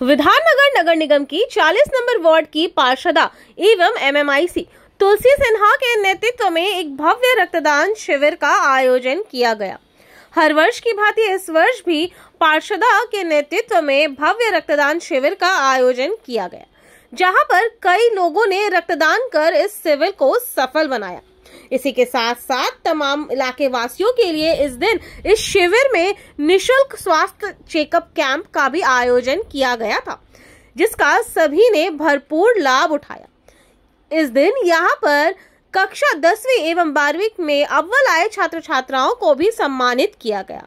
विधाननगर नगर निगम की 40 number ward की पार्षदा एवं एमएमआईसी तुलसी सिन्हा के नेतृत्व में एक भव्य रक्तदान शिविर का आयोजन किया गया। हर वर्ष की भांति इस वर्ष भी पार्षदा के नेतृत्व में भव्य रक्तदान शिविर का आयोजन किया गया, जहां पर कई लोगों ने रक्तदान कर इस शिविर को सफल बनाया। इसी के साथ साथ तमाम इलाके वासियों के लिए इस दिन इस शिविर में निशुल्क स्वास्थ्य चेकअप कैंप का भी आयोजन किया गया था, जिसका सभी ने भरपूर लाभ उठाया। इस दिन यहां पर कक्षा 10वीं एवं 12वीं में अव्वल आए छात्र छात्राओं को भी सम्मानित किया गया।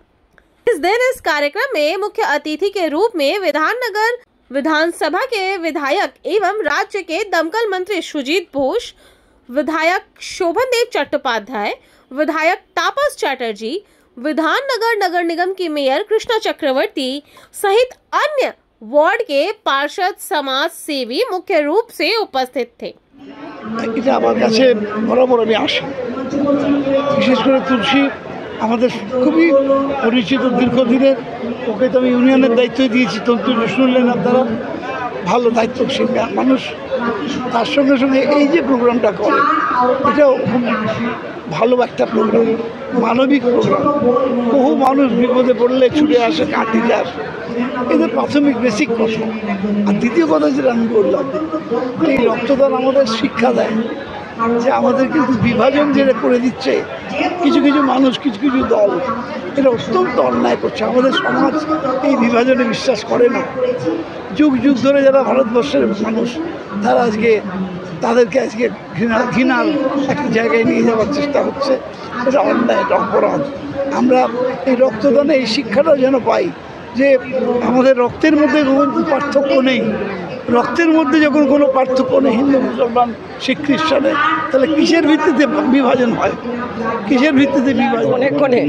इस दिन इस कार्यक्रम में मुख्य अतिथि के रूप में विधाननगर विधानसभा के विधायक एवं राज्य के दमकल मंत्री सुजीत बोस, विधायक शोभनदेव चट्टोपाध्याय, विधायक तापस चैटर्जी, विधाननगर नगर निगम की मेयर कृष्णा चक्रवर्ती सहित अन्य वार्ड के पार्षद समाज सेवी मुख्य रूप से उपस्थित थे। এটা আমার কাছে বরাবর আমি আসি, বিশেষ করে তুলসী আমাদের খুবই পরিচিত দীর্ঘদিনের, ওকে তো আমি ইউনিয়নের দায়িত্ব দিয়েছি। তুলসী শুনলেন আপনারা, ভালো দায়িত্বশীল মানুষ। তার সঙ্গে সঙ্গে এই যে প্রোগ্রামটা করে, এটাও খুব ভালো একটা প্রোগ্রাম, মানবিক প্রোগ্রাম। বহু মানুষ বিপদে পড়লে ছুটে আসে, কাঠ দিতে আসে, এটা প্রাথমিক বেসিক কথা। আর দ্বিতীয় কথা যেটা আমি বললাম, এই রক্তদান আমাদের শিক্ষা দেয় যে আমাদের কিন্তু বিভাজন যেটা করে দিচ্ছে কিছু কিছু মানুষ, কিছু কিছু দল, এটা অত্যন্ত অন্যায় করছে। আমাদের সমাজ এই বিভাজনে বিশ্বাস করে না। যুগ যুগ ধরে যারা ভারতবর্ষের মানুষ, তারা আজকে তাদেরকে আজকে ঘৃণার একটা জায়গায় নিয়ে যাওয়ার চেষ্টা হচ্ছে। এটা অন্যায়, এটা অপরাধ। আমরা এই রক্তদানে এই শিক্ষাটাও যেন পাই যে আমাদের রক্তের মধ্যে কোনো পার্থক্য নেই। রক্তের মধ্যে যখন কোনো পার্থক্য নেই, হিন্দু মুসলমান শিখ খ্রিস্টানের, তাহলে কিসের ভিত্তিতে বিভাজন হয়? কিসের ভিত্তিতে বিভাজন? কোণে কোণে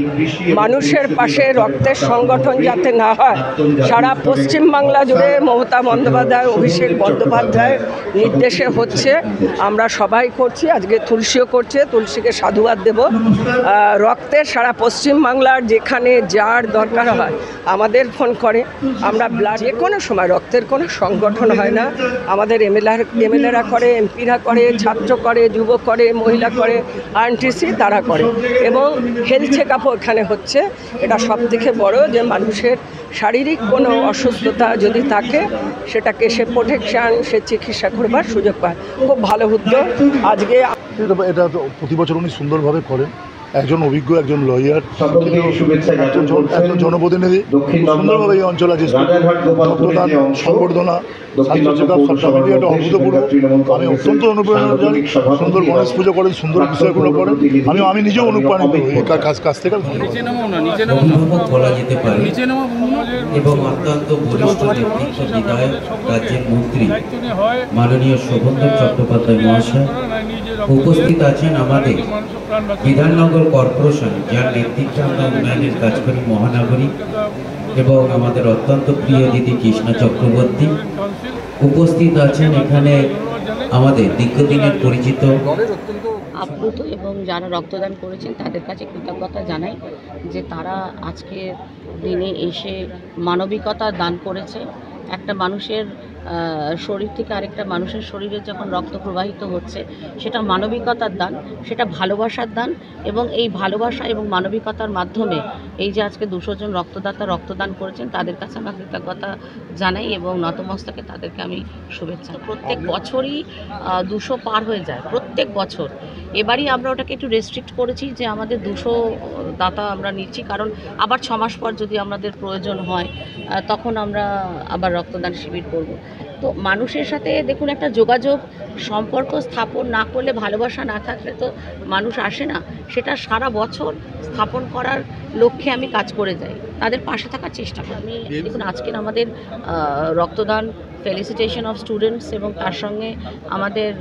মানুষের পাশে রক্তের সংগঠন যাতে না হয়, সারা পশ্চিমবাংলা জুড়ে মমতা বন্দ্যোপাধ্যায়, অভিষেক বন্দ্যোপাধ্যায়ের নির্দেশে হচ্ছে। আমরা সবাই করছি, আজকে তুলসীও করছে। তুলসীকে সাধুবাদ দেব। রক্তের সারা পশ্চিমবাংলার যেখানে যার দরকার হয় আমাদের ফোন করে। আমরা ব্লাড যে কোনো সময়, রক্তের কোনো সংগঠন হয় না। আমাদের এমএলএরা করে, এমপিরা করে, ছাত্র করে, যুব করে, মহিলা করে, আরটিসি তারা করে, এবং হেলথ চেক আপও এখানে হচ্ছে। এটা সবথেকে বড় যে মানুষের শারীরিক কোনো অসুস্থতা যদি থাকে, সেটাকে সে প্রোটেকশান, সে চিকিৎসা করবার সুযোগ পায়। খুব ভালো উদ্যোগ। আজকে এটা প্রতি বছর উনি সুন্দরভাবে করেন। একজন অভিজ্ঞ, একজন লয়ার, একজন জনপ্রতিনিধি, সুন্দরভাবে এই অঞ্চল আছে রক্তদান, সংবর্ধনা, স্বাস্থ্য চেকআপ সব মিলিয়ে একটা অভূতপূর্ব। আমি অত্যন্ত অনুপ্রেরণা জানি। সুন্দর গণেশ পুজো করেন, সুন্দর বিষয়গুলো করেন। আমি নিজেও অনুপ্রাণিত হই কাছ থেকে। বলা যেতে পারে এবং অত্যন্ত বরিষ্ঠ ব্যক্তিত্ব, বিধায়ক, রাজ্যের মন্ত্রী মাননীয় শোভনদেব চট্টোপাধ্যায় মহাশয় উপস্থিত আছেন। আমাদের বিধাননগর কর্পোরেশন, যার নেতৃত্বে আমরা উন্নয়নের কাজ করি, মহানগরী, এবং আমাদের অত্যন্ত প্রিয় দিদি কৃষ্ণা চক্রবর্তী উপস্থিত আছেন। এখানে আমাদের দীর্ঘদিনের পরিচিত আপ্লুত এবং যারা রক্তদান করেছেন তাদের কাছে কৃতজ্ঞতা জানাই যে তারা আজকে দিনে এসে মানবিকতা দান করেছে। একটা মানুষের শরীর থেকে আরেকটা মানুষের শরীরে যখন রক্ত প্রবাহিত হচ্ছে, সেটা মানবিকতার দান, সেটা ভালোবাসার দান, এবং এই ভালোবাসা এবং মানবিকতার মাধ্যমে এই যে আজকে 200 জন রক্তদাতা রক্তদান করেছেন, তাদের কাছে আমরা কৃতজ্ঞতা জানাই এবং নতমস্তকে তাদেরকে আমি শুভেচ্ছা। প্রত্যেক বছরই 200 পার হয়ে যায়, প্রত্যেক বছর। এবারই আমরা ওটাকে একটু রেস্ট্রিক্ট করেছি যে আমাদের 200 দাতা আমরা নিচ্ছি, কারণ আবার 6 মাস পর যদি আমাদের প্রয়োজন হয় তখন আমরা আবার রক্তদান শিবির করব। তো মানুষের সাথে দেখুন, একটা যোগাযোগ সম্পর্ক স্থাপন না করলে, ভালোবাসা না থাকলে তো মানুষ আসে না। সেটা সারা বছর স্থাপন করার লক্ষ্যে আমি কাজ করে যাই, তাদের পাশে থাকার চেষ্টা করি। আমি দেখুন, আজকের আমাদের রক্তদান ফেলিসিটেশন অফ স্টুডেন্টস, এবং তার সঙ্গে আমাদের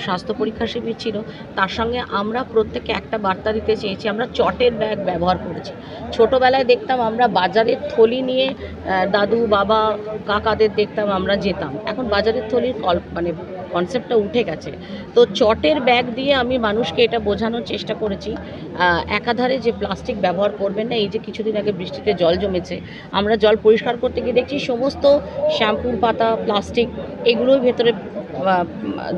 স্বাস্থ্য পরীক্ষা শিবির ছিল। তার সঙ্গে আমরা প্রত্যেকে একটা বার্তা দিতে চেয়েছি। আমরা চটের ব্যাগ ব্যবহার করেছি। ছোটোবেলায় দেখতাম আমরা বাজারের থলি নিয়ে দাদু, বাবা, কাকাদের দেখতাম আমরা যেতাম। এখন বাজারের থলির কনসেপ্টটা উঠে গেছে। তো চটের ব্যাগ দিয়ে আমি মানুষকে এটা বোঝানোর চেষ্টা করেছি একাধারে যে প্লাস্টিক ব্যবহার করবেন না। এই যে কিছুদিন আগে বৃষ্টিতে জল জমেছে, আমরা জল পরিষ্কার করতে গিয়ে দেখছি সমস্ত শ্যাম্পুর পাতা, প্লাস্টিক এগুলোর ভেতরে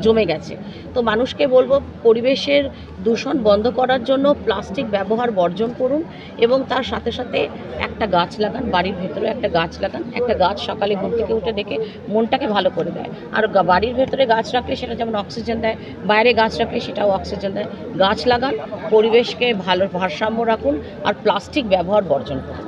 জমে গেছে। তো মানুষকে বলবো পরিবেশের দূষণ বন্ধ করার জন্য প্লাস্টিক ব্যবহার বর্জন করুন এবং তার সাথে সাথে একটা গাছ লাগান, বাড়ির ভেতরে একটা গাছ লাগান। একটা গাছ সকালে ঘুম থেকে উঠে দেখে মনটাকে ভালো করে দেয়। আর বাড়ির ভেতরে গাছ রাখলে সেটা যেমন অক্সিজেন দেয়, বাইরে গাছ রাখলে সেটাও অক্সিজেন দেয়। গাছ লাগান, পরিবেশকে ভালো ভারসাম্য রাখুন আর প্লাস্টিক ব্যবহার বর্জন করুন।